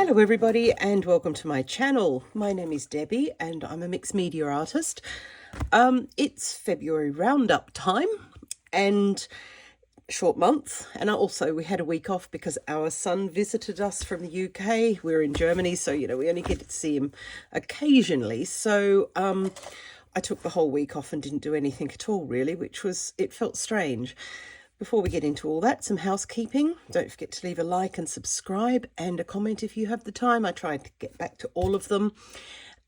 Hello everybody and welcome to my channel. My name is Debbie and I'm a mixed media artist. It's February Roundup time and short month, and also we had a week off because our son visited us from the UK. We're in Germany, so we only get to see him occasionally. So I took the whole week off and didn't do anything at all really, it felt strange. Before we get into all that, some housekeeping. Don't forget to leave a like and subscribe and a comment if you have the time. I tried to get back to all of them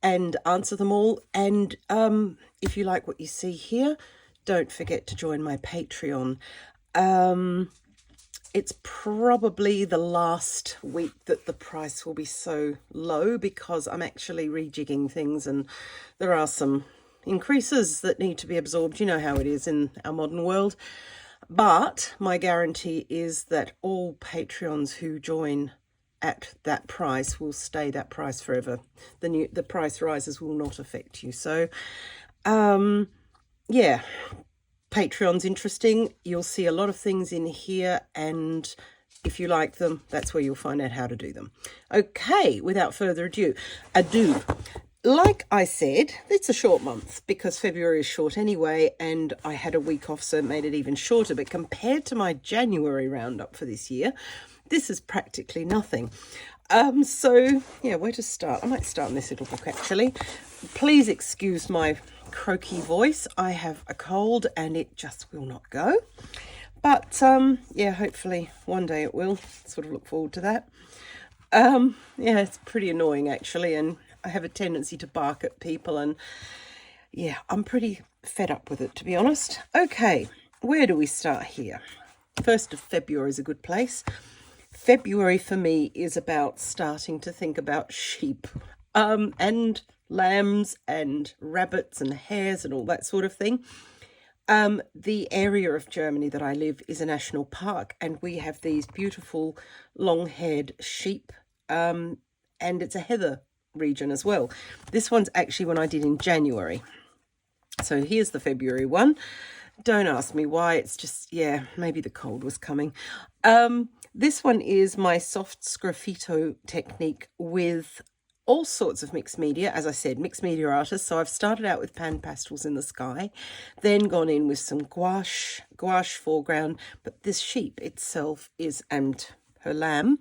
and answer them all. And if you like what you see here, don't forget to join my Patreon. It's probably the last week that the price will be so low because I'm actually rejigging things and there are some increases that need to be absorbed. You know how it is in our modern world. But my guarantee is that all Patreons who join at that price will stay that price forever. The price rises will not affect you. So, yeah, Patreon's interesting. You'll see a lot of things in here, and if you like them, that's where you'll find out how to do them. Okay, without further ado. Like I said, it's a short month because February is short anyway, and I had a week off, so it made it even shorter. But compared to my January roundup for this year, this is practically nothing. So, yeah, where to start? I might start in this little book, actually. Please excuse my croaky voice. I have a cold and it just will not go. But, yeah, hopefully one day it will. Sort of look forward to that. Yeah, it's pretty annoying, actually, and I have a tendency to bark at people, and yeah, I'm pretty fed up with it, to be honest. Okay, where do we start here? 1st of February is a good place. February for me is about starting to think about sheep and lambs and rabbits and hares and all that sort of thing. The area of Germany that I live is a national park, and we have these beautiful long-haired sheep, and it's a heather region as well. This one's actually one I did in January. So here's the February one. Don't ask me why, it's just, yeah, maybe the cold was coming. This one is my soft sgraffito technique with all sorts of mixed media. As I said, mixed media artist. So I've started out with pan pastels in the sky, then gone in with some gouache foreground, but this sheep itself is, and her lamb,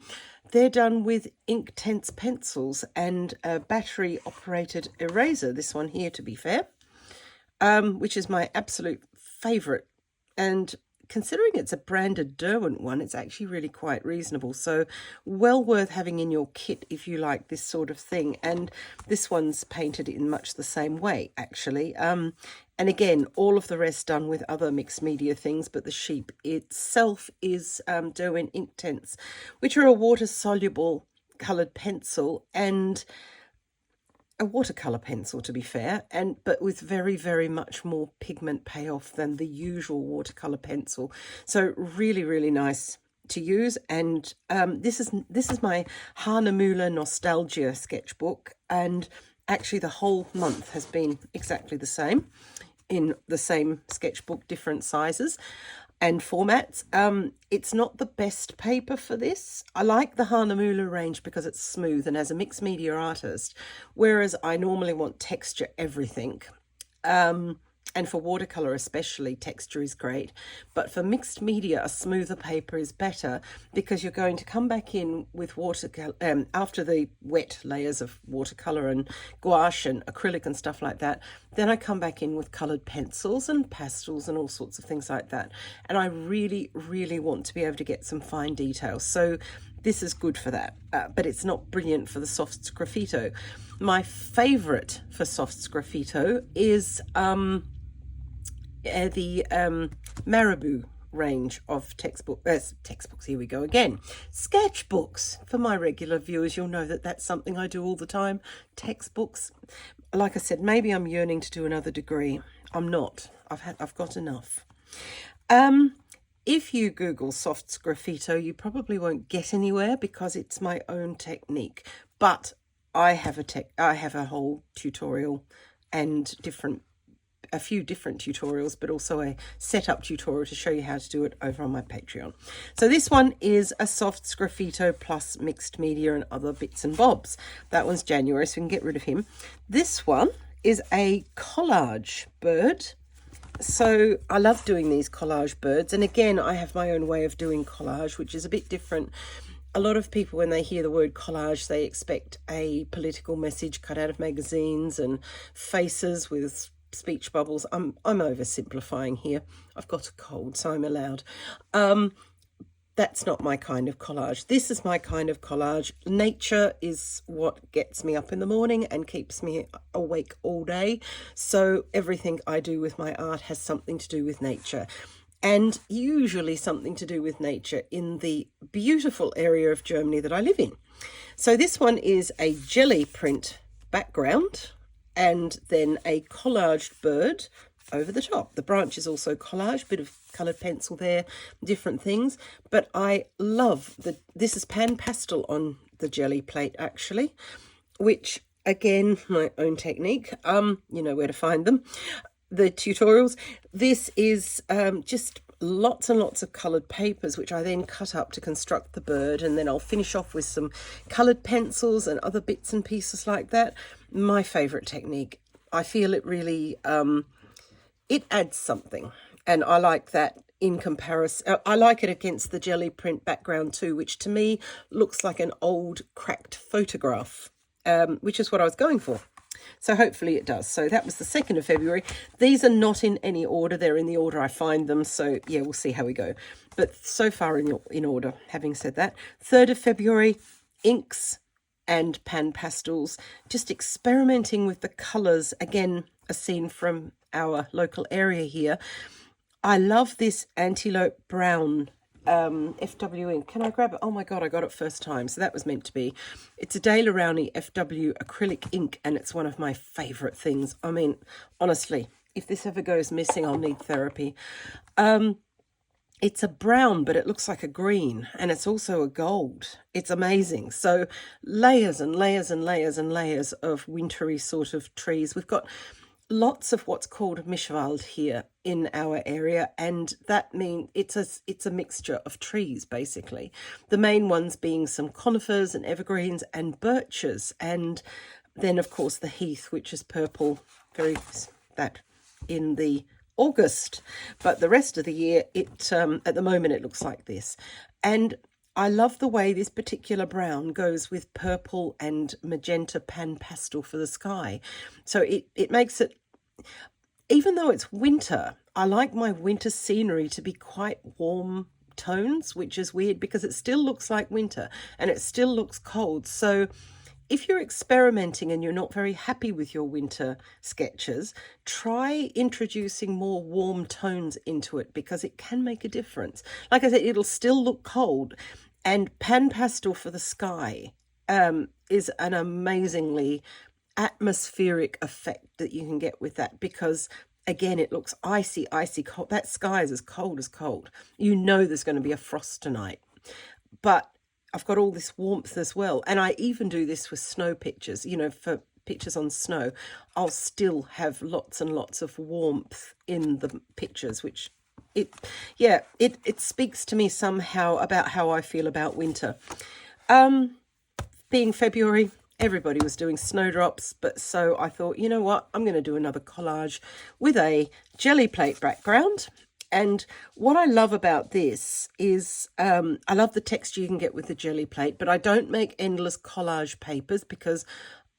they're done with Inktense pencils and a battery operated eraser, this one here to be fair, which is my absolute favourite. And considering it's a branded Derwent one, it's actually really quite reasonable. So well worth having in your kit if you like this sort of thing. And this one's painted in much the same way, actually. And again, all of the rest done with other mixed media things, but the sheep itself is Derwent Inktense, which are a water-soluble coloured pencil and a watercolour pencil, to be fair, but with very, very much more pigment payoff than the usual watercolour pencil. So really, really nice to use. And this is my Hahnemühle Nostalgia sketchbook, and actually the whole month has been exactly the same, in the same sketchbook, different sizes and formats. It's not the best paper for this. I like the Hahnemühle range because it's smooth and as a mixed media artist, whereas I normally want texture everything. And for watercolour especially, texture is great. But for mixed media, a smoother paper is better because you're going to come back in with watercolour, after the wet layers of watercolour and gouache and acrylic and stuff like that. Then I come back in with coloured pencils and pastels and all sorts of things like that. And I really, really want to be able to get some fine details. So this is good for that, but it's not brilliant for the soft sgraffito. My favourite for soft sgraffito is the Marabou range of textbooks. Here we go again. Sketchbooks. For my regular viewers, you'll know that that's something I do all the time. Textbooks. Like I said, maybe I'm yearning to do another degree. I'm not. I've got enough. If you Google soft sgraffito, you probably won't get anywhere because it's my own technique. But I have a whole tutorial and different a few different tutorials, but also a setup tutorial to show you how to do it over on my Patreon. So this one is a soft sgraffito plus mixed media and other bits and bobs. That one's January, so we can get rid of him. This one is a collage bird. So I love doing these collage birds, and again I have my own way of doing collage, which is a bit different. A lot of people, when they hear the word collage, they expect a political message cut out of magazines and faces with speech bubbles. I'm oversimplifying here. I've got a cold, so I'm allowed. That's not my kind of collage. This is my kind of collage. Nature is what gets me up in the morning and keeps me awake all day. So everything I do with my art has something to do with nature, and usually something to do with nature in the beautiful area of Germany that I live in. So this one is a jelly print background and then a collaged bird over the top. The branch is also collage, bit of coloured pencil there, different things. But I love this is pan pastel on the jelly plate actually, which again, my own technique. You know where to find them, the tutorials. This is just lots and lots of coloured papers, which I then cut up to construct the bird, and then I'll finish off with some coloured pencils and other bits and pieces like that. My favourite technique. I feel it really it adds something, and I like that in comparison. I like it against the jelly print background too, which to me looks like an old cracked photograph, which is what I was going for. So hopefully it does. So that was the 2nd of February. These are not in any order. They're in the order I find them. So yeah, we'll see how we go. But so far in order, having said that. 3rd of February, inks and pan pastels, just experimenting with the colours. Again, a scene from our local area here. I love this antelope brown FW ink. Can I grab it? Oh my god, I got it first time, so that was meant to be. It's a De La Rowney FW acrylic ink, and it's one of my favourite things. I mean, honestly, if this ever goes missing, I'll need therapy. It's a brown, but it looks like a green, and it's also a gold. It's amazing. So layers and layers and layers and layers of wintry sort of trees. We've got lots of what's called Mischwald here in our area, and that means it's a mixture of trees basically. The main ones being some conifers and evergreens and birches, and then of course the heath, which is purple, that in the August, but the rest of the year it at the moment it looks like this. And I love the way this particular brown goes with purple and magenta pan pastel for the sky. So it makes it, even though it's winter, I like my winter scenery to be quite warm tones, which is weird because it still looks like winter and it still looks cold. So if you're experimenting and you're not very happy with your winter sketches, try introducing more warm tones into it, because it can make a difference. Like I said, it'll still look cold. And pan pastel for the sky is an amazingly atmospheric effect that you can get with that, because again, it looks icy cold. That sky is as cold as cold. You know there's going to be a frost tonight. But I've got all this warmth as well. And I even do this with snow pictures, you know, for pictures on snow. I'll still have lots and lots of warmth in the pictures, which it speaks to me somehow about how I feel about winter. Being February, everybody was doing snowdrops, but so I thought, you know what, I'm going to do another collage with a jelly plate background. And what I love about this is I love the texture you can get with the jelly plate, but I don't make endless collage papers, because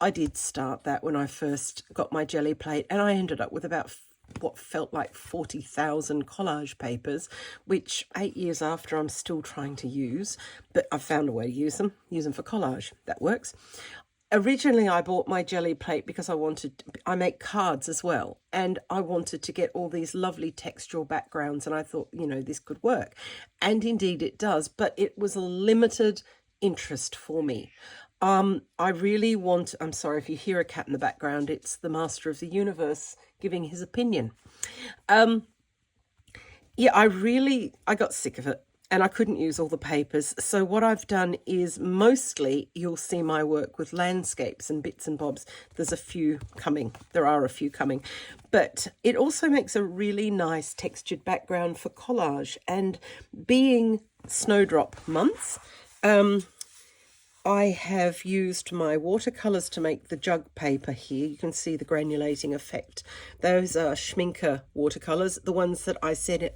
I did start that when I first got my jelly plate, and I ended up with about what felt like 40,000 collage papers, which 8 years after I'm still trying to use, but I've found a way to use them for collage. That works. Originally, I bought my jelly plate because I make cards as well, and I wanted to get all these lovely textural backgrounds, and I thought, you know, this could work. And indeed it does, but it was a limited interest for me. I really want, I'm sorry if you hear a cat in the background, it's the master of the universe giving his opinion. Yeah, I got sick of it. and I couldn't use all the papers. So what I've done is mostly you'll see my work with landscapes and bits and bobs. There's a few coming. There are a few coming. But it also makes a really nice textured background for collage. And being snowdrop month, I have used my watercolours to make the jug paper here. You can see the granulating effect. Those are Schminker watercolours, the ones that I said a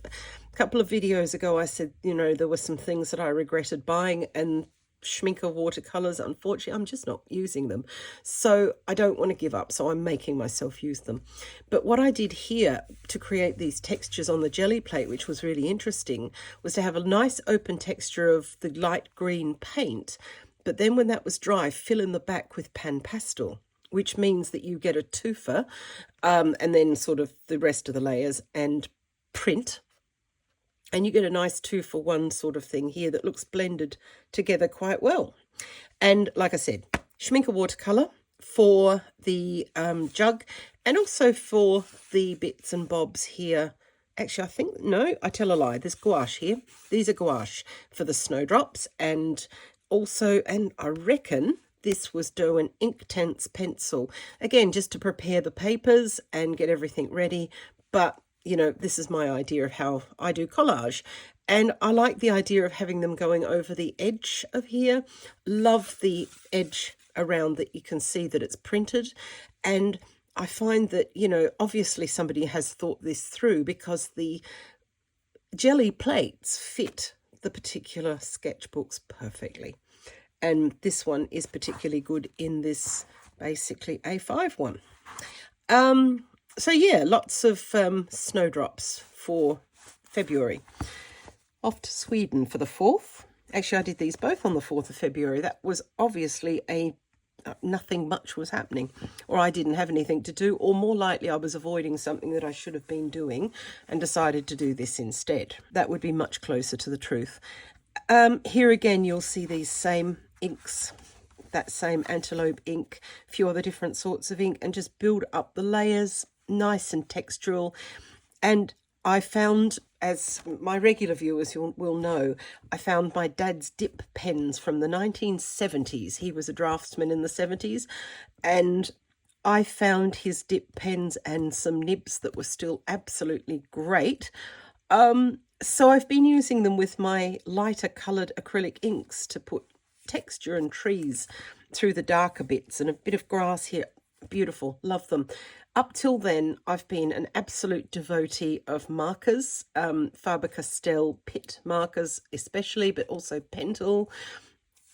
couple of videos ago. I said, you know, there were some things that I regretted buying, and Schminker watercolours, unfortunately, I'm just not using them. So I don't want to give up, so I'm making myself use them. But what I did here to create these textures on the jelly plate, which was really interesting, was to have a nice open texture of the light green paint. But then when that was dry, fill in the back with pan pastel, which means that you get a twofer, and then sort of the rest of the layers, and print. And you get a nice 2-for-1 sort of thing here that looks blended together quite well. And like I said, Schminker watercolour for the jug, and also for the bits and bobs here. Actually, I think, no, I tell a lie. There's gouache here. These are gouache for the snowdrops, and also, and I reckon this was Derwent Inktense pencil. Again, just to prepare the papers and get everything ready. But, you know, this is my idea of how I do collage. And I like the idea of having them going over the edge of here. Love the edge around that you can see that it's printed. And I find that, you know, obviously somebody has thought this through, because the jelly plates fit the particular sketchbooks perfectly. And this one is particularly good in this basically A5 one. So yeah, lots of snowdrops for February. Off to Sweden for the 4th. Actually, I did these both on the 4th of February. That was obviously nothing much was happening, or I didn't have anything to do, or more likely I was avoiding something that I should have been doing and decided to do this instead. That would be much closer to the truth. Here again, you'll see these same inks, that same antelope ink, a few other different sorts of ink, and just build up the layers, nice and textural. And I found, as my regular viewers will know, I found my dad's dip pens from the 1970s. He was a draftsman in the 70s, and I found his dip pens and some nibs that were still absolutely great. So I've been using them with my lighter coloured acrylic inks to put texture and trees through the darker bits, and a bit of grass here. Beautiful, love them. Up till then, I've been an absolute devotee of markers, Faber-Castell Pitt markers especially, but also Pentel,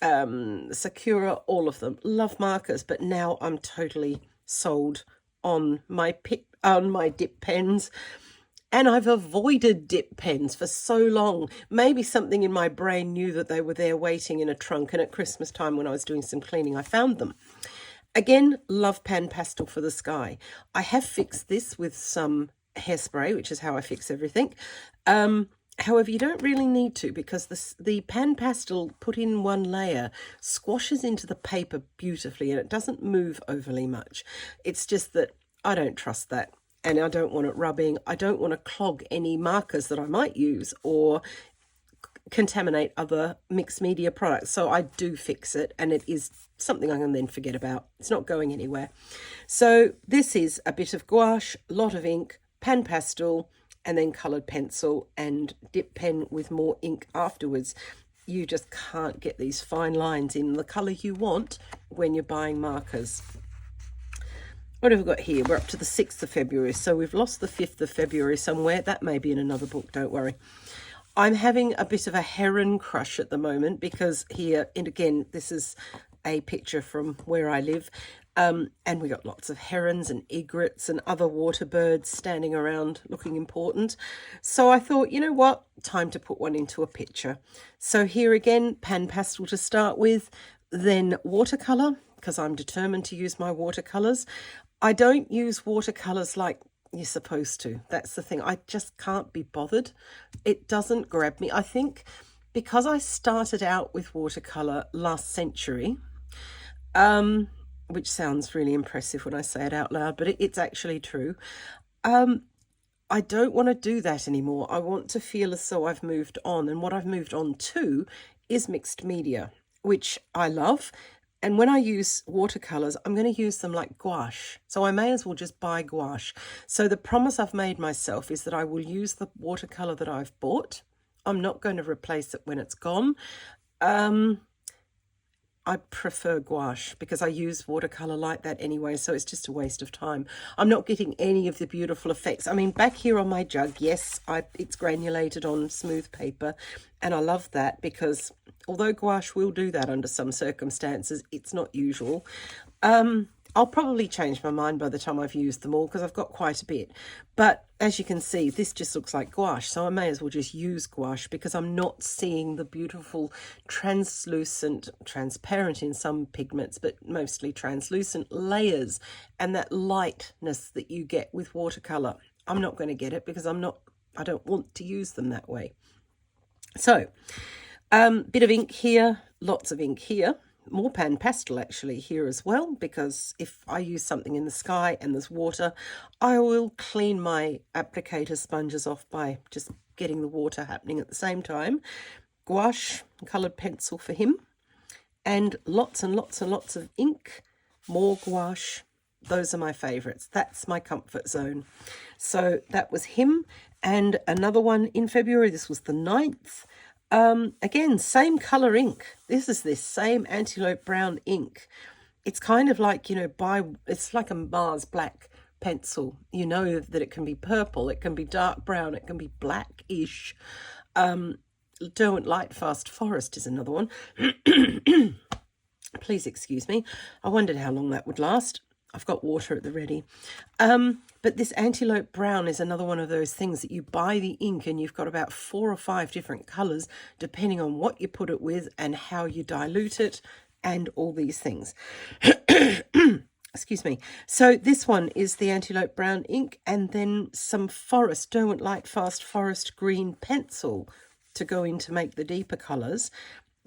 Sakura, all of them. Love markers, but now I'm totally sold on my dip pens. And I've avoided dip pens for so long. Maybe something in my brain knew that they were there waiting in a trunk, and at Christmas time when I was doing some cleaning, I found them. Again, love pan pastel for the sky. I have fixed this with some hairspray, which is how I fix everything. However, you don't really need to, because the pan pastel put in one layer squashes into the paper beautifully, and it doesn't move overly much. It's just that I don't trust that. And I don't want it rubbing. I don't want to clog any markers that I might use or contaminate other mixed media products. So I do fix it, and it is something I can then forget about. It's not going anywhere. So this is a bit of gouache, a lot of ink, pan pastel, and then coloured pencil and dip pen with more ink afterwards. You just can't get these fine lines in the colour you want when you're buying markers. What have we got here? We're up to the 6th of February, so we've lost the 5th of February somewhere. That may be in another book, don't worry. I'm having a bit of a heron crush at the moment, because here, and again, this is a picture from where I live, and we got lots of herons and egrets and other water birds standing around looking important. So I thought, you know what, time to put one into a picture. So here again, pan pastel to start with, then watercolour, because I'm determined to use my watercolours. I don't use watercolours like you're supposed to. That's the thing. I just can't be bothered. It doesn't grab me. I think because I started out with watercolour last century, which sounds really impressive when I say it out loud, but it's actually true. I don't want to do that anymore. I want to feel as though I've moved on, and what I've moved on to is mixed media, which I love. And when I use watercolors, I'm going to use them like gouache. So I may as well just buy gouache. So the promise I've made myself is that I will use the watercolor that I've bought. I'm not going to replace it when it's gone. I prefer gouache because I use watercolor like that anyway, so it's just a waste of time. I'm not getting any of the beautiful effects. I mean, back here on my jug, yes, it's granulated on smooth paper, and I love that because although gouache will do that under some circumstances, it's not usual. I'll probably change my mind by the time I've used them all because I've got quite a bit. But as you can see, this just looks like gouache, so I may as well just use gouache because I'm not seeing the beautiful translucent, transparent in some pigments, but mostly translucent layers and that lightness that you get with watercolor. I'm not going to get it because I don't want to use them that way. So, bit of ink here, lots of ink here. More pan pastel actually here as well, because if I use something in the sky and there's water, I will clean my applicator sponges off by just getting the water happening at the same time. Gouache, coloured pencil for him, and lots and lots and lots of ink, more gouache. Those are my favourites. That's my comfort zone. So that was him, and another one in February. This was the 9th. Again, same colour ink. This is this same antelope brown ink. It's kind of like, it's like a Mars black pencil. You know that it can be purple, it can be dark brown, it can be blackish. Derwent Light Fast Forest is another one. Please excuse me. I wondered how long that would last. I've got water at the ready. But this antelope brown is another one of those things that you buy the ink and you've got about 4 or 5 different colours depending on what you put it with and how you dilute it and all these things. Excuse me. So this one is the antelope brown ink and then some forest, Derwent Light Fast Forest green pencil to go in to make the deeper colours,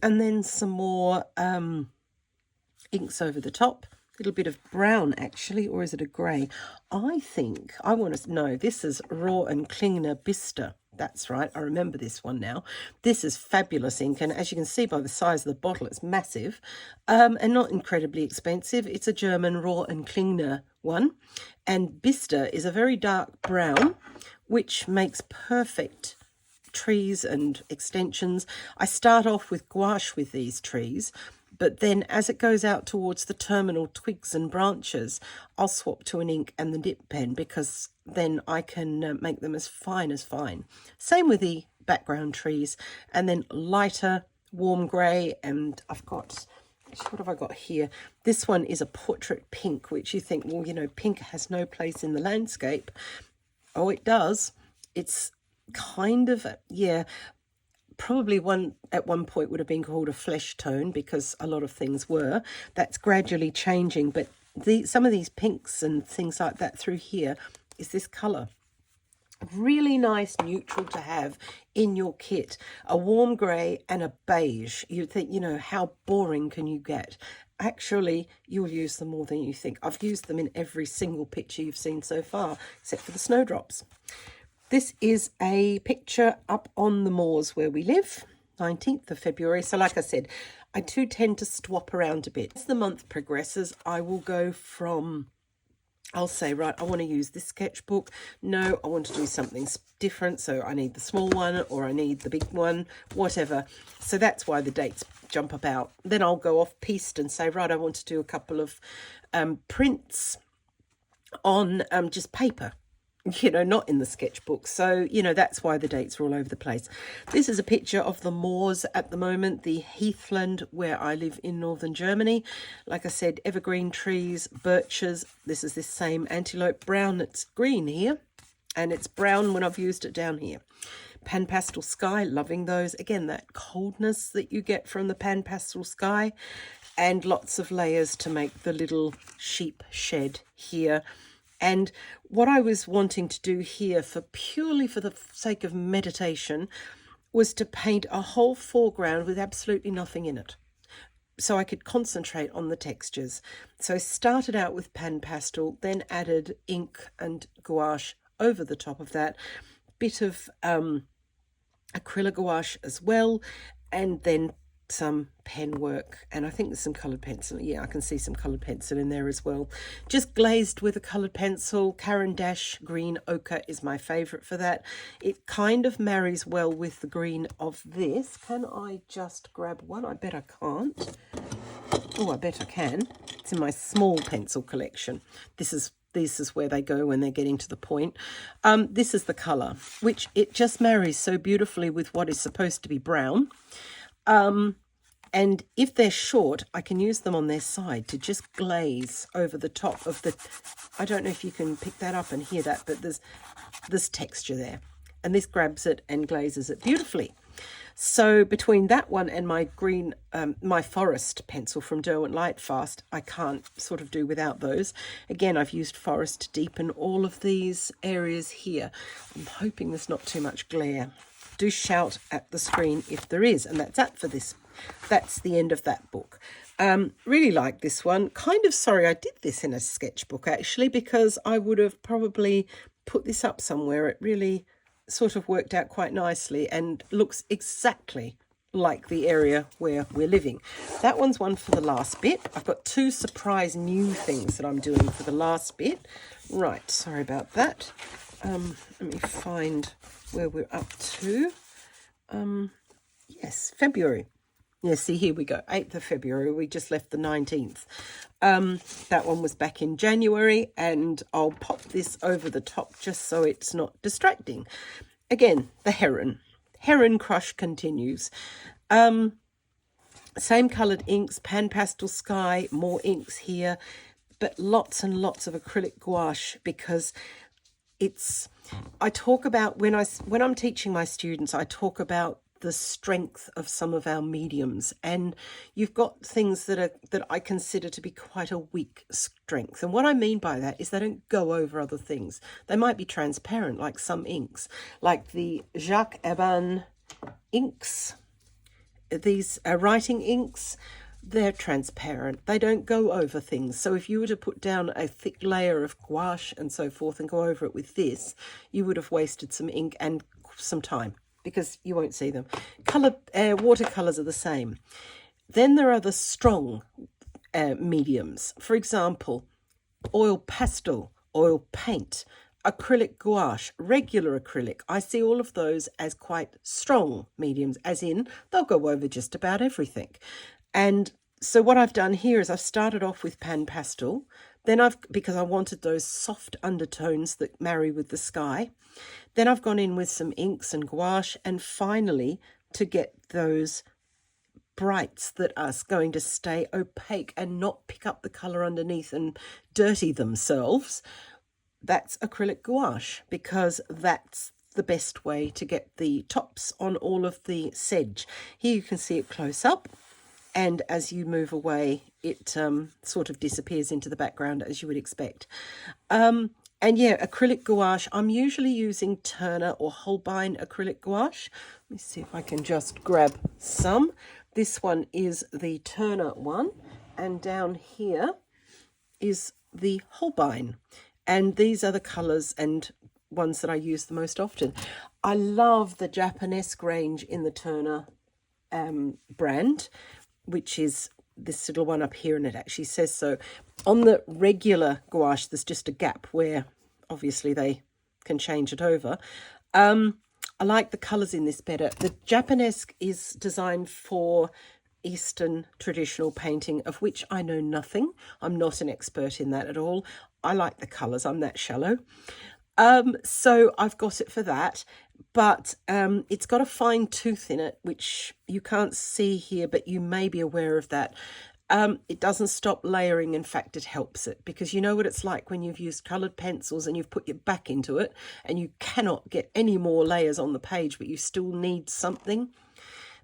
and then some more inks over the top. Little bit of brown actually, or is it a grey? I want to know, this is Raw and Klingner Bister. That's right, I remember this one now. This is fabulous ink, and as you can see by the size of the bottle, it's massive and not incredibly expensive. It's a German Raw and Klingner one, and Bister is a very dark brown, which makes perfect trees and extensions. I start off with gouache with these trees, but then as it goes out towards the terminal twigs and branches, I'll swap to an ink and the dip pen because then I can make them as fine as fine. Same with the background trees, and then lighter warm grey, and I've got, what have I got here? This one is a portrait pink, which you think, well, pink has no place in the landscape. Oh, it does. It's kind of, probably at one point would have been called a flesh tone because a lot of things were. That's gradually changing, but some of these pinks and things like that through here is this colour. Really nice neutral to have in your kit. A warm grey and a beige. You'd think, how boring can you get? Actually, you'll use them more than you think. I've used them in every single picture you've seen so far, except for the snowdrops. This is a picture up on the moors where we live, 19th of February. So like I said, I do tend to swap around a bit. As the month progresses, I will go from, I'll say, right, I want to use this sketchbook. No, I want to do something different. So I need the small one or I need the big one, whatever. So that's why the dates jump about. Then I'll go off piste and say, right, I want to do a couple of prints on just paper. Not in the sketchbook. So, that's why the dates are all over the place. This is a picture of the moors at the moment, the heathland where I live in northern Germany. Like I said, evergreen trees, birches. This is this same antelope brown. It's green here, and it's brown when I've used it down here. Pan pastel sky, loving those. Again, that coldness that you get from the pan pastel sky, and lots of layers to make the little sheep shed here. And what I was wanting to do here purely for the sake of meditation was to paint a whole foreground with absolutely nothing in it, so I could concentrate on the textures. So I started out with pan pastel, then added ink and gouache over the top of that. Bit of acrylic gouache as well, and then some pen work, and I think there's some coloured pencil. Yeah, I can see some coloured pencil in there as well. Just glazed with a coloured pencil. Caran d'Ache green ochre is my favourite for that. It kind of marries well with the green of this. Can I just grab one? I bet I can't. Oh, I bet I can. It's in my small pencil collection. This is where they go when they're getting to the point. This is the colour, which it just marries so beautifully with what is supposed to be brown. And if they're short, I can use them on their side to just glaze over the top of the... I don't know if you can pick that up and hear that, but there's texture there. And this grabs it and glazes it beautifully. So between that one and my green, my forest pencil from Derwent Lightfast, I can't sort of do without those. Again, I've used forest to deepen all of these areas here. I'm hoping there's not too much glare. Do shout at the screen if there is, and that's it for this. That's the end of that book. Really like this one. Kind of sorry I did this in a sketchbook actually, because I would have probably put this up somewhere. It really sort of worked out quite nicely and looks exactly like the area where we're living. That one's one for the last bit. I've got two surprise new things that I'm doing for the last bit. Right, sorry about that. Let me find where we're up to. Yes, February. Yeah, see, here we go, 8th of February. We just left the 19th. That one was back in January, and I'll pop this over the top just so it's not distracting. Again, the heron. Heron crush continues. Same coloured inks, pan pastel sky, more inks here, but lots and lots of acrylic gouache, because I talk about, when I'm teaching my students, I talk about the strength of some of our mediums, and you've got things that I consider to be quite a weak strength. And what I mean by that is they don't go over other things. They might be transparent, like some inks, like the Jacques Eban inks. These writing inks, they're transparent. They don't go over things. So if you were to put down a thick layer of gouache and so forth and go over it with this, you would have wasted some ink and some time, because you won't see them. Watercolours are the same. Then there are the strong mediums. For example, oil pastel, oil paint, acrylic gouache, regular acrylic. I see all of those as quite strong mediums, as in they'll go over just about everything. And so what I've done here is I've started off with pan pastel. Then because I wanted those soft undertones that marry with the sky. Then I've gone in with some inks and gouache, and finally to get those brights that are going to stay opaque and not pick up the colour underneath and dirty themselves, that's acrylic gouache, because that's the best way to get the tops on all of the sedge. Here you can see it close up, and as you move away, it sort of disappears into the background, as you would expect. And yeah, acrylic gouache, I'm usually using Turner or Holbein acrylic gouache. Let me see if I can just grab some. This one is the Turner one, and down here is the Holbein. And these are the colours and ones that I use the most often. I love the Japanesque range in the Turner brand, which is this little one up here, and it actually says so. On the regular gouache, there's just a gap where obviously they can change it over. I like the colours in this better. The Japanesque is designed for Eastern traditional painting, of which I know nothing. I'm not an expert in that at all. I like the colours. I'm that shallow. So I've got it for that. But it's got a fine tooth in it, which you can't see here, but you may be aware of that. It doesn't stop layering. In fact, it helps it, because you know what it's like when you've used coloured pencils and you've put your back into it and you cannot get any more layers on the page, but you still need something.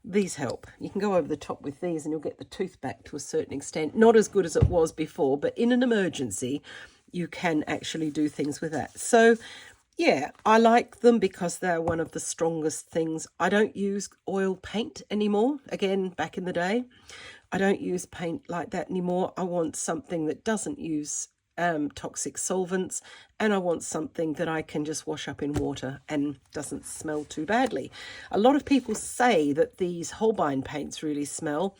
These help. You can go over the top with these and you'll get the tooth back to a certain extent. Not as good as it was before, but in an emergency, you can actually do things with that. So yeah, I like them because they're one of the strongest things. I don't use oil paint anymore. Again, back in the day, I don't use paint like that anymore. I want something that doesn't use toxic solvents, and I want something that I can just wash up in water and doesn't smell too badly. A lot of people say that these Holbein paints really smell.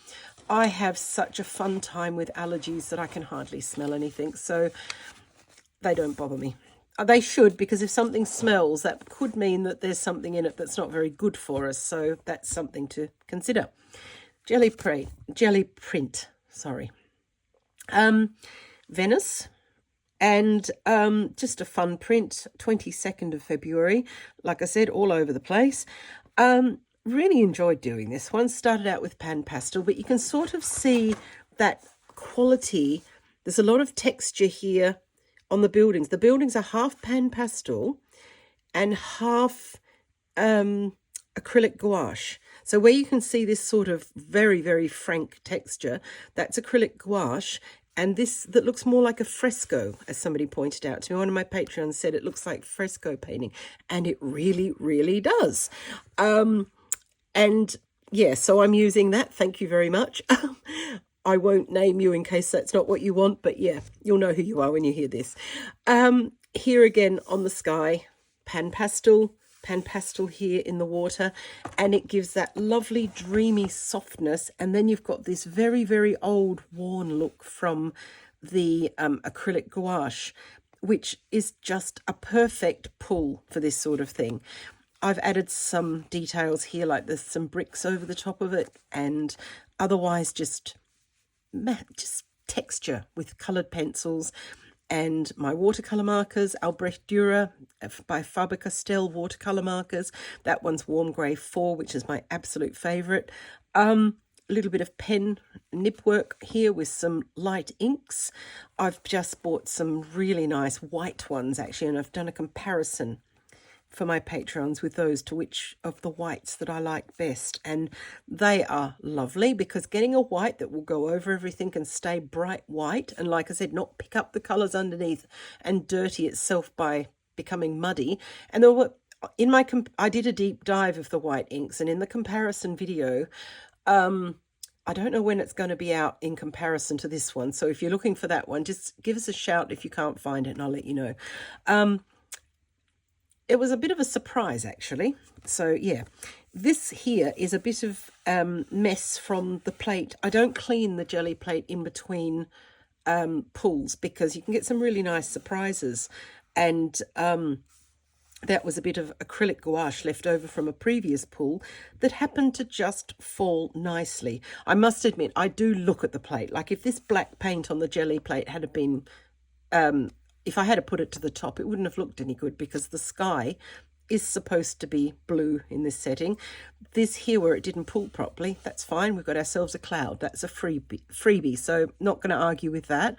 I have such a fun time with allergies that I can hardly smell anything, so they don't bother me. They should, because if something smells, that could mean that there's something in it that's not very good for us, so that's something to consider. Jelly print, sorry. Venice, and just a fun print, 22nd of February, like I said, all over the place. Really enjoyed doing this one. Started out with pan pastel, but you can sort of see that quality. There's a lot of texture here on the buildings. The buildings are half pan pastel and half acrylic gouache. So where you can see this sort of very, very frank texture, that's acrylic gouache. And this that looks more like a fresco, as somebody pointed out to me. One of my Patreons said it looks like fresco painting, and it really, really does. And yeah, so I'm using that. Thank you very much. I won't name you in case that's not what you want, but yeah, you'll know who you are when you hear this. Here again on the sky, pan pastel here in the water, and it gives that lovely dreamy softness. And then you've got this very, very old worn look from the acrylic gouache, which is just a perfect pull for this sort of thing. I've added some details here, like there's some bricks over the top of it, and otherwise just texture with coloured pencils. And my watercolour markers, Albrecht Dürer by Faber-Castell watercolour markers. That one's Warm Grey 4, which is my absolute favourite. A little bit of pen nib work here with some light inks. I've just bought some really nice white ones, actually, and I've done a comparison for my Patreons with those to which of the whites that I like best, and they are lovely, because getting a white that will go over everything and stay bright white, and like I said, not pick up the colours underneath and dirty itself by becoming muddy. And there were, I did a deep dive of the white inks, and in the comparison video, I don't know when it's going to be out in comparison to this one, so if you're looking for that one, just give us a shout if you can't find it and I'll let you know. It was a bit of a surprise, actually. So, yeah, this here is a bit of mess from the plate. I don't clean the jelly plate in between pulls, because you can get some really nice surprises. And that was a bit of acrylic gouache left over from a previous pull that happened to just fall nicely. I must admit, I do look at the plate. Like, if this black paint on the jelly plate had been... if I had to put it to the top, it wouldn't have looked any good, because the sky is supposed to be blue in this setting. This here, where it didn't pull properly, that's fine. We've got ourselves a cloud. That's a freebie, so not going to argue with that.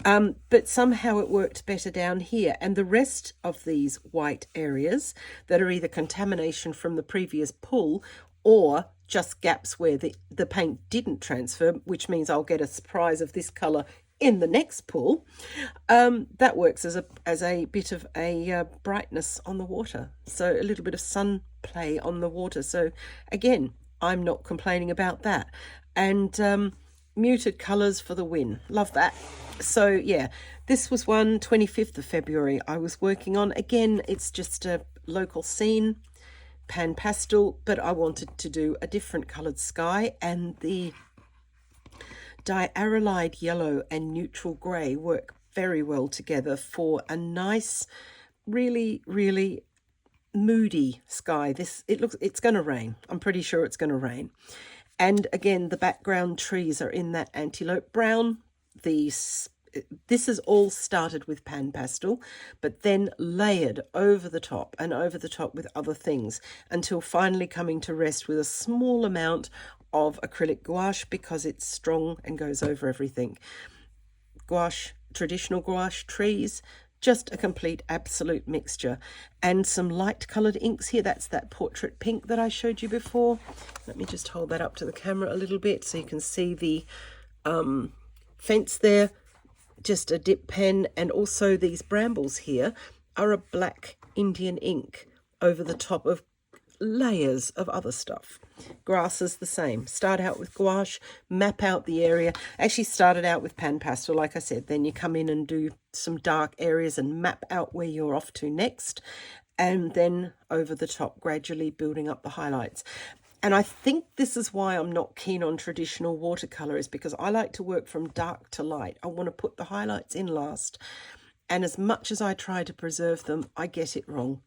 But somehow it worked better down here. And the rest of these white areas that are either contamination from the previous pull or just gaps where the paint didn't transfer, which means I'll get a surprise of this colour in the next pull, that works as a bit of a brightness on the water, so a little bit of sun play on the water. So again, I'm not complaining about that. And muted colours for the win, love that. So yeah, this was 25th of February I was working on. Again, it's just a local scene, pan pastel, but I wanted to do a different coloured sky, and the diarylide yellow and neutral grey work very well together for a nice, really, really moody sky. It's going to rain. I'm pretty sure it's going to rain. And again, the background trees are in that antelope brown. This is all started with pan pastel, but then layered over the top and over the top with other things, until finally coming to rest with a small amount of acrylic gouache, because it's strong and goes over everything. Gouache, traditional gouache trees, just a complete absolute mixture. And some light coloured inks here. That's that portrait pink that I showed you before. Let me just hold that up to the camera a little bit so you can see the fence there. Just a dip pen. And also these brambles here are a black Indian ink over the top of layers of other stuff. Grasses the same. Start out with gouache, map out the area. Actually started out with pan pastel, like I said. Then you come in and do some dark areas and map out where you're off to next. And then over the top, gradually building up the highlights. And I think this is why I'm not keen on traditional watercolour, is because I like to work from dark to light. I want to put the highlights in last. And as much as I try to preserve them, I get it wrong.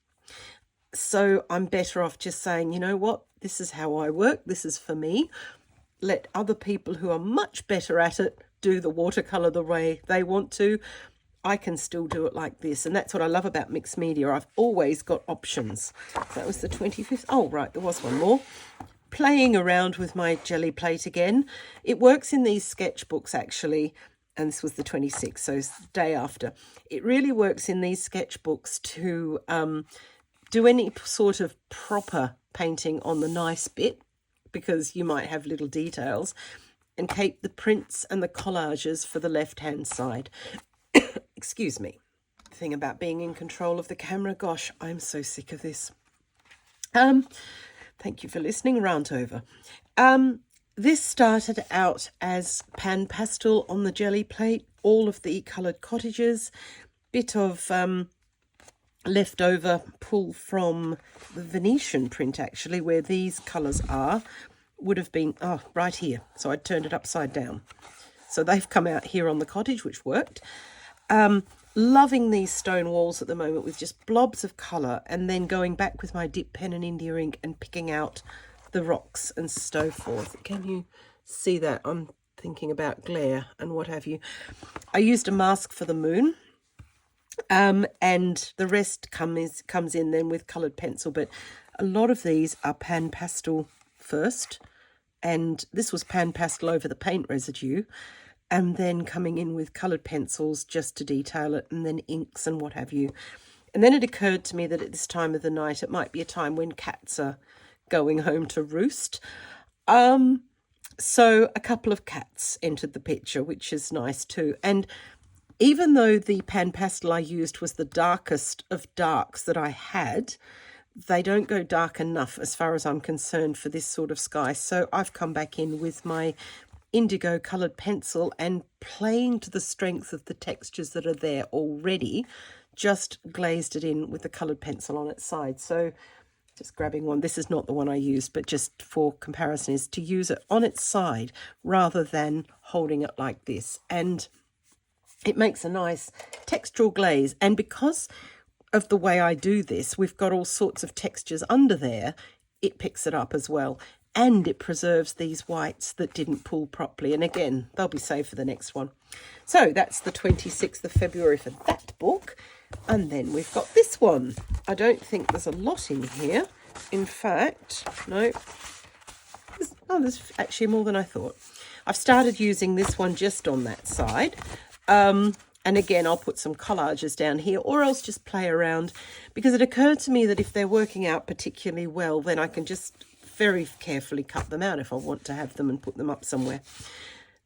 So I'm better off just saying, you know what, this is how I work. This is for me. Let other people who are much better at it do the watercolour the way they want to. I can still do it like this. And that's what I love about mixed media. I've always got options. So that was the 25th. Oh, right, there was one more. Playing around with my jelly plate again. It works in these sketchbooks, actually. And this was the 26th, so it's the day after. It really works in these sketchbooks to do any sort of proper painting on the nice bit, because you might have little details, and keep the prints and the collages for the left-hand side. Excuse me. The thing about being in control of the camera, gosh, I'm so sick of this. Thank you for listening. Rant over. This started out as pan pastel on the jelly plate, all of the coloured cottages, bit of leftover pull from the Venetian print, actually, where these colours are, would have been, oh, right here. So I turned it upside down. So they've come out here on the cottage, which worked. Loving these stone walls at the moment with just blobs of colour, and then going back with my dip pen and India ink and picking out the rocks and so forth. Can you see that? I'm thinking about glare and what have you. I used a mask for the moon, and the rest comes in then with coloured pencil, but a lot of these are pan pastel first, and this was pan pastel over the paint residue, and then coming in with coloured pencils just to detail it, and then inks and what have you. And then it occurred to me that at this time of the night it might be a time when cats are going home to roost. So a couple of cats entered the picture, which is nice too. And even though the pan pastel I used was the darkest of darks that I had, they don't go dark enough as far as I'm concerned for this sort of sky. So I've come back in with my indigo coloured pencil and playing to the strength of the textures that are there already, just glazed it in with the coloured pencil on its side. So just grabbing one, this is not the one I used, but just for comparison, is to use it on its side rather than holding it like this. And it makes a nice textural glaze. And because of the way I do this, we've got all sorts of textures under there, it picks it up as well. And it preserves these whites that didn't pull properly. And again, they'll be saved for the next one. So that's the 26th of February for that book. And then we've got this one. I don't think there's a lot in here. In fact, no. There's actually more than I thought. I've started using this one just on that side. And again, I'll put some collages down here, or else just play around, because it occurred to me that if they're working out particularly well, then I can just very carefully cut them out if I want to have them and put them up somewhere.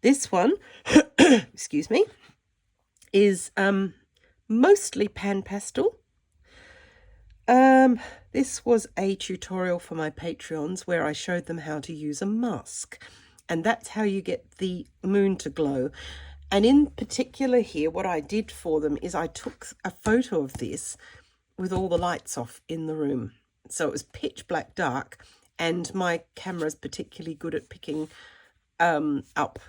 This one, excuse me, is mostly pan pastel. This was a tutorial for my Patreons where I showed them how to use a mask, and that's how you get the moon to glow. And in particular here, what I did for them is I took a photo of this with all the lights off in the room. So it was pitch black dark, and my camera's particularly good at picking up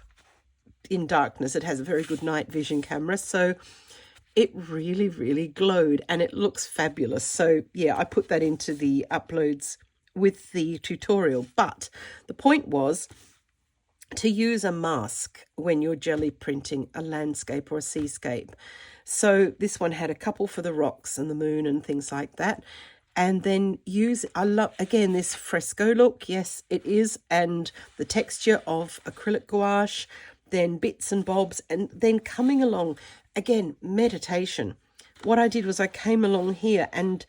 in darkness. It has a very good night vision camera, so it really, really glowed, and it looks fabulous. So yeah, I put that into the uploads with the tutorial. But the point was to use a mask when you're jelly printing a landscape or a seascape. So this one had a couple for the rocks and the moon and things like that. And then use, I love, again, this fresco look. Yes, it is. And the texture of acrylic gouache, then bits and bobs, and then coming along, again, meditation. What I did was I came along here and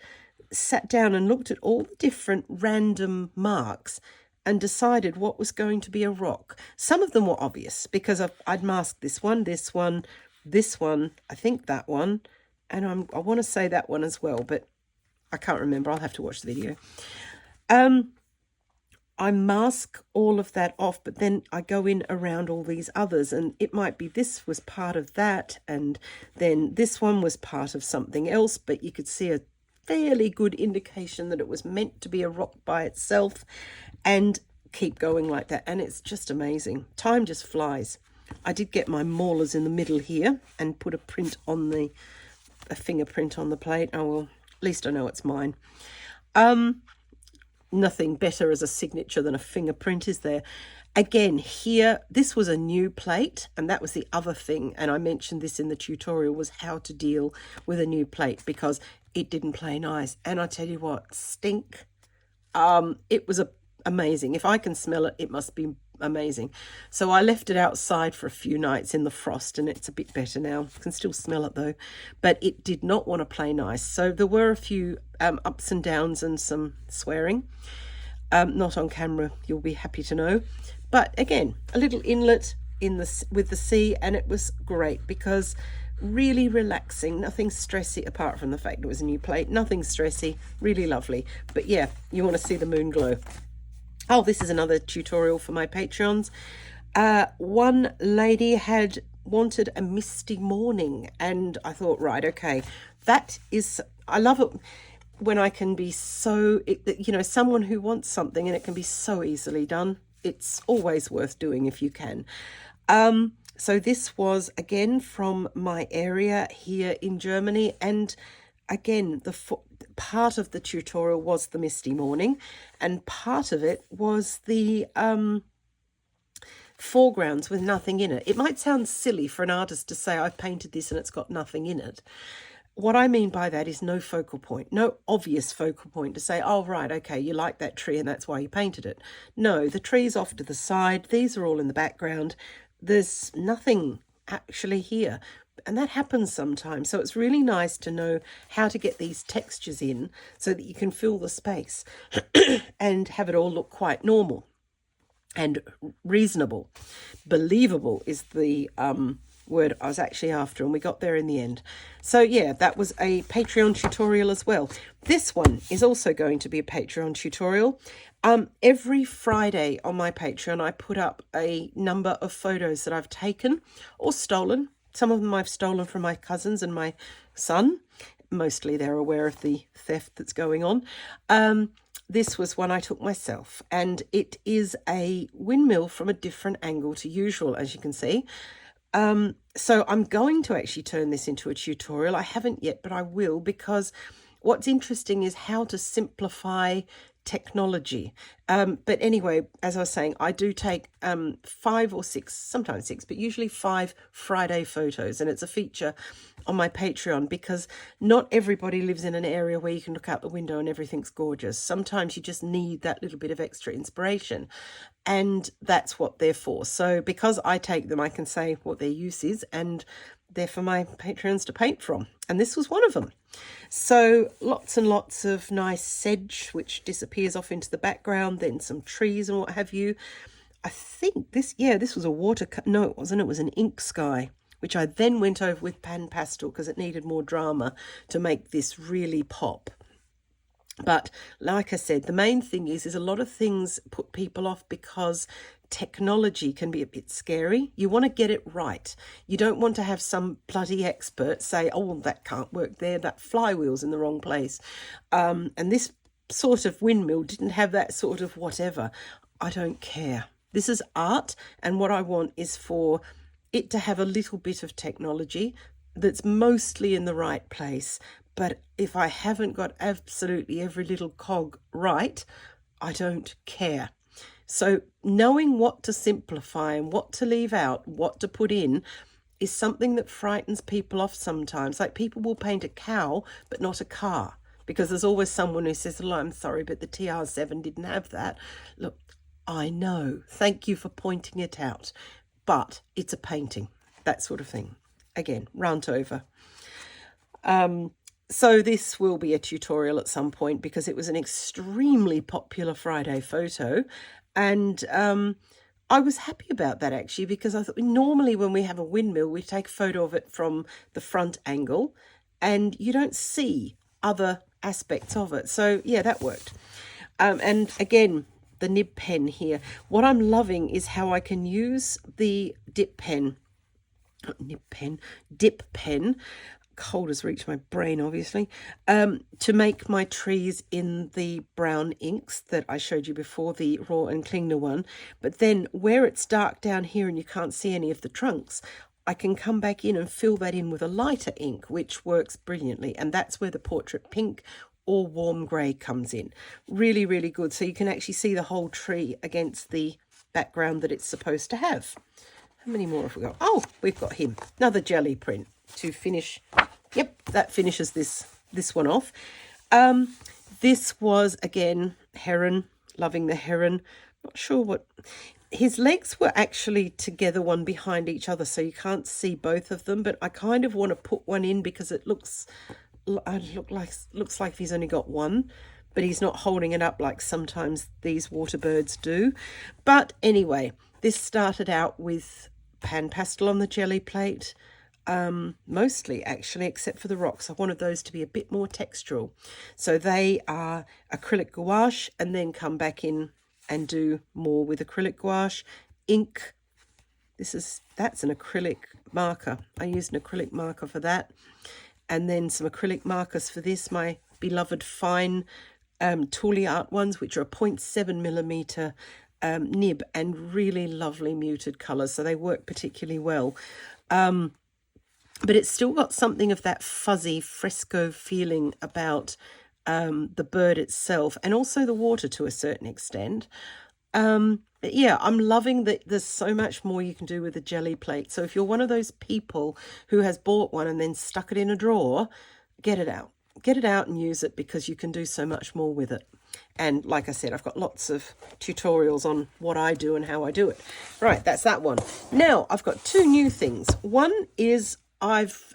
sat down and looked at all the different random marks and decided what was going to be a rock. Some of them were obvious because I'd masked this one, this one, this one, I think that one, and I want to say that one as well, but I can't remember. I'll have to watch the video. I mask all of that off, but then I go in around all these others, and it might be this was part of that, and then this one was part of something else, but you could see a fairly good indication that it was meant to be a rock by itself, and keep going like that. And it's just amazing. Time just flies. I did get my maulers in the middle here and put a fingerprint on the plate. Oh well, at least I know it's mine. Nothing better as a signature than a fingerprint, is there? Again, here, this was a new plate, and that was the other thing, and I mentioned this in the tutorial, was how to deal with a new plate, because it didn't play nice. And I tell you what, stink. It was amazing. If I can smell it, it must be amazing. So I left it outside for a few nights in the frost, and it's a bit better now. I can still smell it though, but it did not want to play nice. So there were a few ups and downs and some swearing. Not on camera, you'll be happy to know. But again, a little inlet with the sea, and it was great because really relaxing, nothing stressy, apart from the fact it was a new plate, nothing stressy, really lovely. But yeah, you want to see the moon glow. Oh, this is another tutorial for my Patreons. One lady had wanted a misty morning, and I thought, right, okay, that is, I love it when I can be so, someone who wants something and it can be so easily done. It's always worth doing if you can. So this was again from my area here in Germany, and again, part of the tutorial was the misty morning, and part of it was the foregrounds with nothing in it. It might sound silly for an artist to say, I've painted this and it's got nothing in it. What I mean by that is no focal point, no obvious focal point to say, oh, right, okay, you like that tree and that's why you painted it. No, the tree's off to the side. These are all in the background. There's nothing actually here. And that happens sometimes. So it's really nice to know how to get these textures in so that you can fill the space and have it all look quite normal and reasonable. Believable is the word I was actually after, and we got there in the end. So yeah, that was a Patreon tutorial as well. This one is also going to be a Patreon tutorial. Every Friday on my Patreon, I put up a number of photos that I've taken or stolen. Some of them I've stolen from my cousins and my son. Mostly they're aware of the theft that's going on. This was one I took myself, and it is a windmill from a different angle to usual, as you can see. So I'm going to actually turn this into a tutorial. I haven't yet, but I will, because what's interesting is how to simplify technology. But anyway, as I was saying, I do take 5 or 6, sometimes 6, but usually 5 Friday photos, and it's a feature on my Patreon because not everybody lives in an area where you can look out the window and everything's gorgeous. Sometimes you just need that little bit of extra inspiration, and that's what they're for. So because I take them, I can say what their use is, and they're for my Patreons to paint from, and this was one of them. So lots and lots of nice sedge which disappears off into the background, then some trees and what have you. I think this was a watercolor. No, it wasn't. It was an ink sky, which I then went over with pan pastel because it needed more drama to make this really pop. But like I said, the main thing is a lot of things put people off because technology can be a bit scary. You want to get it right. You don't want to have some bloody expert say, oh, well, that can't work there, that flywheel's in the wrong place. And this sort of windmill didn't have that sort of whatever. I don't care. This is art, and what I want is for it to have a little bit of technology that's mostly in the right place. But if I haven't got absolutely every little cog right, I don't care. So knowing what to simplify and what to leave out, what to put in, is something that frightens people off sometimes. Like people will paint a cow, but not a car, because there's always someone who says, oh, I'm sorry, but the TR7 didn't have that. Look, I know. Thank you for pointing it out. But it's a painting, that sort of thing. Again, rant over. So this will be a tutorial at some point because it was an extremely popular Friday photo. And I was happy about that actually, because I thought normally when we have a windmill, we take a photo of it from the front angle and you don't see other aspects of it. So yeah, that worked. And again, the nib pen here. What I'm loving is how I can use the dip pen, dip pen, cold has reached my brain obviously, to make my trees in the brown inks that I showed you before, the raw and Klingner one. But then where it's dark down here and you can't see any of the trunks, I can come back in and fill that in with a lighter ink, which works brilliantly. And that's where the portrait pink or warm grey comes in. Really, really good. So you can actually see the whole tree against the background that it's supposed to have. How many more have we got? Oh, we've got him. Another jelly print to finish. Yep, that finishes this one off. This was, again, heron. Loving the heron. Not sure what... His legs were actually together, one behind each other, so you can't see both of them. But I kind of want to put one in because it looks like he's only got one, but he's not holding it up like sometimes these water birds do. But anyway, this started out with pan pastel on the jelly plate, mostly actually, except for the rocks. I wanted those to be a bit more textural. So they are acrylic gouache, and then come back in and do more with acrylic gouache. Ink, that's an acrylic marker. I used an acrylic marker for that. And then some acrylic markers for this, my beloved fine Tooly Art ones, which are a 0.7 millimeter nib and really lovely muted colours. So they work particularly well. But it's still got something of that fuzzy fresco feeling about the bird itself, and also the water to a certain extent. But yeah, I'm loving that there's so much more you can do with a jelly plate. So if you're one of those people who has bought one and then stuck it in a drawer, get it out. Get it out and use it, because you can do so much more with it. And like I said, I've got lots of tutorials on what I do and how I do it. Right, that's that one. Now, I've got two new things. One is I've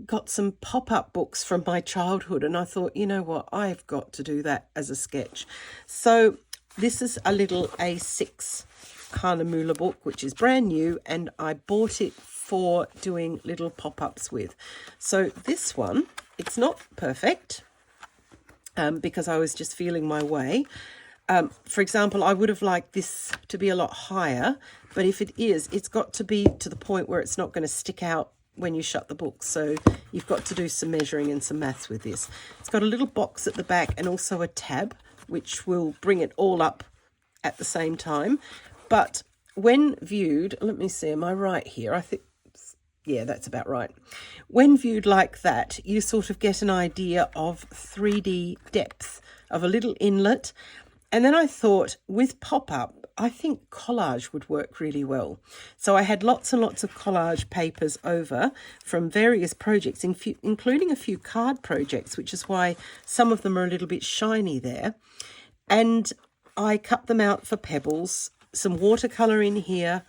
got some pop-up books from my childhood, and I thought, you know what, I've got to do that as a sketch. So this is a little A6 Hahnemühle book, which is brand new, and I bought it for doing little pop-ups with. So this one, it's not perfect, because I was just feeling my way. For example, I would have liked this to be a lot higher, but if it is, it's got to be to the point where it's not going to stick out when you shut the book. So you've got to do some measuring and some maths with this. It's got a little box at the back and also a tab, which will bring it all up at the same time. But when viewed, let me see, am I right here? I think, yeah, that's about right. When viewed like that, you sort of get an idea of 3D depth of a little inlet. And then I thought, with pop-up, I think collage would work really well. So I had lots and lots of collage papers over from various projects, including a few card projects, which is why some of them are a little bit shiny there. And I cut them out for pebbles, some watercolour in here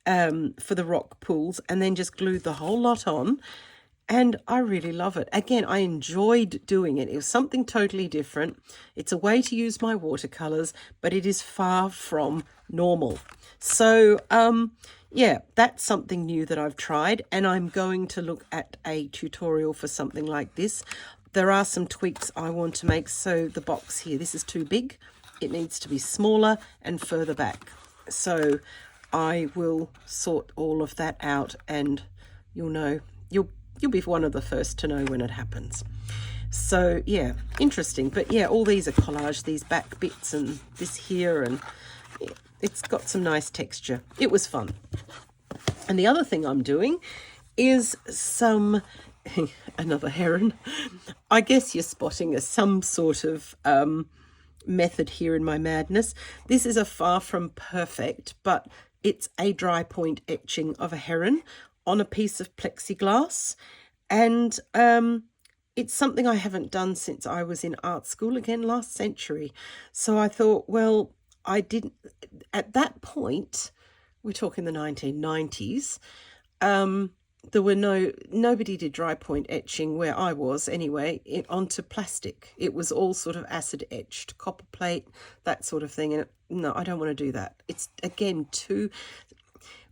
for the rock pools, and then just glued the whole lot on. And I really love it. Again, I enjoyed doing it. It was something totally different. It's a way to use my watercolours, but it is far from normal. So, yeah, that's something new that I've tried, and I'm going to look at a tutorial for something like this. There are some tweaks I want to make. So the box here, this is too big. It needs to be smaller and further back. So I will sort all of that out, and you'll know, you'll be one of the first to know when it happens. So yeah, interesting. But yeah, all these are collage, these back bits and this here, and yeah, it's got some nice texture. It was fun. And the other thing I'm doing is some another heron. I guess you're spotting some sort of method here in my madness. This is a far from perfect, but it's a dry point etching of a heron on a piece of plexiglass, and it's something I haven't done since I was in art school, again last century. So I thought, well, I didn't, at that point, we're talking the 1990s, there were nobody did dry point etching where I was anyway, onto plastic. It was all sort of acid etched, copper plate, that sort of thing. And no, I don't want to do that. It's, again,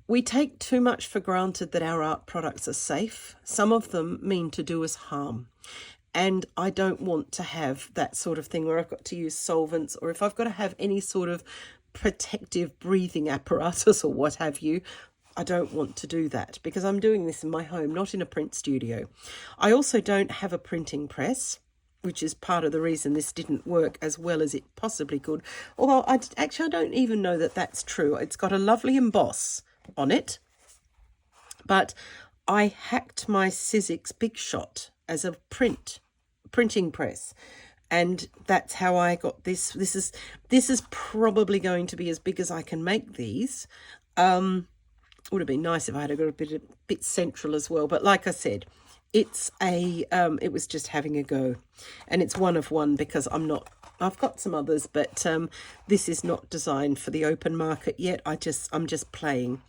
we take too much for granted that our art products are safe. Some of them mean to do us harm. and I don't want to have that sort of thing where I've got to use solvents, or if I've got to have any sort of protective breathing apparatus or what have you. I don't want to do that because I'm doing this in my home, not in a print studio. I also don't have a printing press, which is part of the reason this didn't work as well as it possibly could. Although I don't even know that that's true. It's got a lovely emboss on it, but I hacked my Sizzix Big Shot as a printing press, and that's how I got this. This is probably going to be as big as I can make these. Would have been nice if I had got a bit central as well, but like I said, it's it was just having a go, and it's one of one because I've got some others, but this is not designed for the open market yet. I'm just playing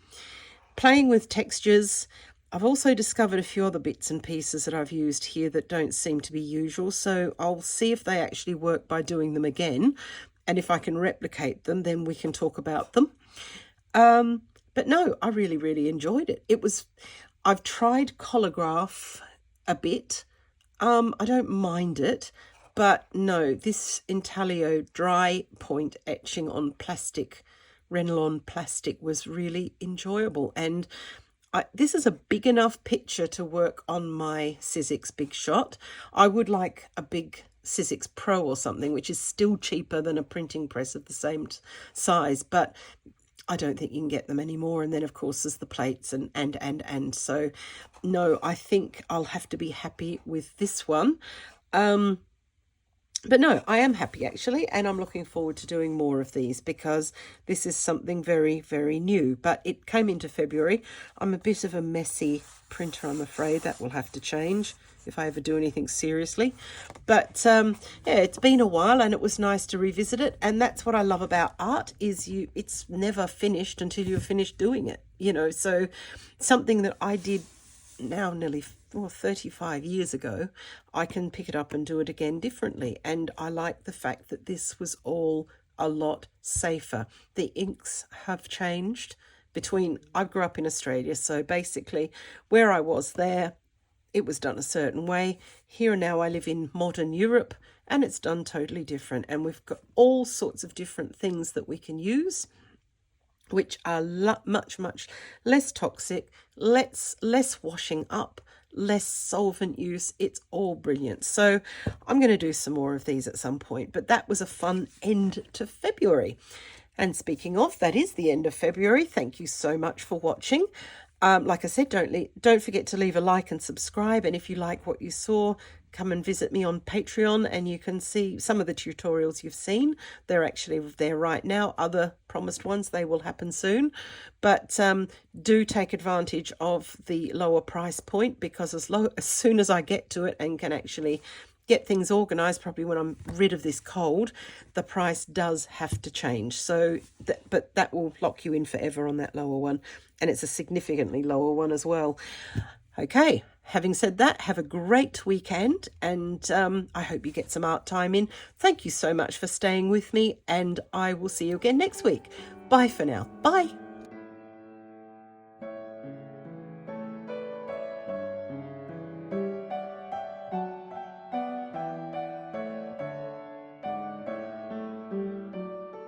with textures. I've also discovered a few other bits and pieces that I've used here that don't seem to be usual, so I'll see if they actually work by doing them again, and if I can replicate them, then we can talk about them. But no, I really, really enjoyed it. I've tried Collage a bit. I don't mind it, but no, this intaglio dry point etching on plastic, Renlon plastic, was really enjoyable. And this is a big enough picture to work on my Sizzix Big Shot. I would like a big Sizzix Pro or something, which is still cheaper than a printing press of the same size, but I don't think you can get them anymore. And then of course there's the plates and so no, I think I'll have to be happy with this one. But no, I am happy actually, and I'm looking forward to doing more of these because this is something very, very new. But it came into February. I'm a bit of a messy printer, I'm afraid. That will have to change if I ever do anything seriously. But yeah, it's been a while and it was nice to revisit it. And that's what I love about art is it's never finished until you're finished doing it, you know. So something that I did now nearly 35 years ago, I can pick it up and do it again differently. And I like the fact that this was all a lot safer. The inks have changed I grew up in Australia, so basically where I was there, it was done a certain way. Here now I live in modern Europe and it's done totally different. And we've got all sorts of different things that we can use, which are much, much less toxic, less washing up, less solvent use. It's all brilliant. So I'm going to do some more of these at some point, but that was a fun end to February. And speaking of, that is the end of February. Thank you so much for watching. Like I said, don't forget to leave a like and subscribe. And if you like what you saw, come and visit me on Patreon and you can see some of the tutorials you've seen. They're actually there right now. Other promised ones, they will happen soon. But do take advantage of the lower price point, because as soon as I get to it and can actually get things organized, probably when I'm rid of this cold, the price does have to change. So but that will lock you in forever on that lower one, and it's a significantly lower one as well. Okay, having said that, have a great weekend, and I hope you get some art time in. Thank you so much for staying with me, and I will see you again next week. Bye for now. Bye.